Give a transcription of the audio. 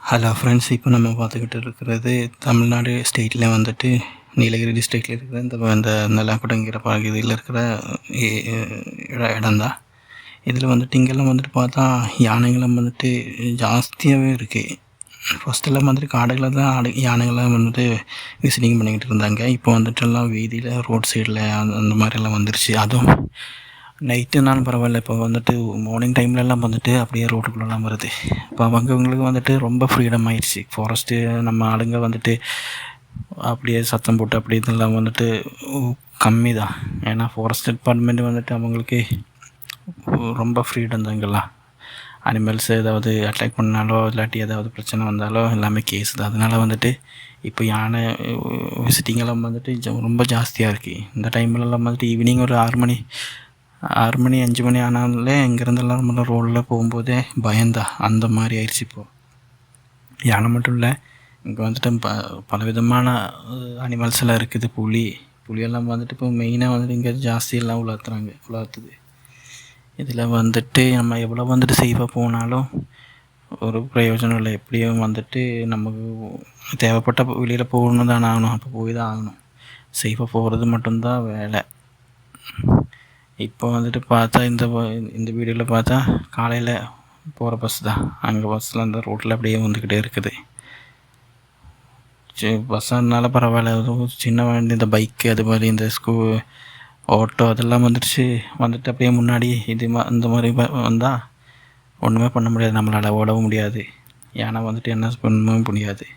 Hello friends, இப்போ நம்ம பார்த்துக்கிட்டு இருக்கிறது தமிழ்நாடு ஸ்டேட்டில் வந்துட்டு நீலகிரி டிஸ்ட்ரிக்டில் இருக்கிற இந்த நல்லாக்குடங்கிற பகுதியில் இருக்கிற இடம்தான். இதில் வந்துட்டு இங்கெல்லாம் வந்துட்டு பார்த்தா யானைகளும் வந்துட்டு ஜாஸ்தியாகவே இருக்குது. ஃபஸ்ட்டெல்லாம் வந்துட்டு காடுகளில் தான் யானைகள்லாம் வந்துட்டு விசிட்டிங் பண்ணிக்கிட்டு இருந்தாங்க. இப்போ வந்துட்டு எல்லாம் வீதியில் ரோட் சைடில் அந்த மாதிரிலாம் வந்துருச்சு. அதுவும் நைட்டுனாலும் பரவாயில்ல, இப்போ வந்துட்டு மார்னிங் டைம்லலாம் வந்துட்டு அப்படியே ரோட்டுக்குள்ளெல்லாம் வருது. இப்போ அவங்களுக்கு வந்துட்டு ரொம்ப ஃப்ரீடம் ஆயிடுச்சு. ஃபாரஸ்ட்டு நம்ம ஆளுங்க வந்துட்டு அப்படியே சத்தம் போட்டு அப்படி இதெல்லாம் வந்துட்டு கம்மி தான். ஏன்னா ஃபாரஸ்ட் டிபார்ட்மெண்ட் வந்துட்டு அவங்களுக்கு ரொம்ப ஃப்ரீடம் தான். இங்கெல்லாம் அனிமல்ஸ் ஏதாவது அட்டாக் பண்ணாலோ இல்லாட்டி ஏதாவது பிரச்சனை வந்தாலோ எல்லாமே கேஸ் தான். அதனால் வந்துட்டு இப்போ யானை விசிட்டிங்கெல்லாம் வந்துட்டு ரொம்ப ஜாஸ்தியாக இருக்குது. இந்த டைம்லலாம் வந்துட்டு ஈவினிங் ஒரு 6 மணி 5 மணி ஆனாலே இங்கேருந்தெல்லாம் நம்ம ரோடில் போகும்போதே பயந்தான். அந்த மாதிரி ஆயிடுச்சு இப்போது. யானை மட்டும் இல்லை, இங்கே வந்துட்டு பல விதமான அனிமல்ஸ் எல்லாம் இருக்குது. புலியெல்லாம் வந்துட்டு இப்போ மெயினாக வந்துட்டு இங்கே ஜாஸ்தியெல்லாம் உலாத்துது. இதில் வந்துட்டு நம்ம எவ்வளோ வந்துட்டு சேஃபாக போனாலும் ஒரு பிரயோஜனம் இல்லை. எப்படியும் வந்துட்டு நமக்கு தேவைப்பட்ட வெளியில் போகணும் தானே ஆகணும். அப்போ போய் தான் ஆகணும். சேஃபாக போகிறது மட்டும்தான் வேலை. இப்போ வந்துட்டு பார்த்தா இந்த வீடியோவில் பார்த்தா காலையில் போகிற பஸ் தான். அங்கே பஸ்ஸில் அந்த ரோட்டில் அப்படியே வந்துக்கிட்டே இருக்குது. பஸ்ஸானால பரவாயில்ல, சின்ன வண்டி இந்த பைக்கு அது மாதிரி இந்த ஆட்டோ அதெல்லாம் வந்துட்டு அப்படியே முன்னாடி இந்த மாதிரி வந்தால் ஒன்றுமே பண்ண முடியாது. நம்மளால் ஓடவும் முடியாது. ஏன்னா வந்துட்டு என்ன பண்ணவும் முடியாது.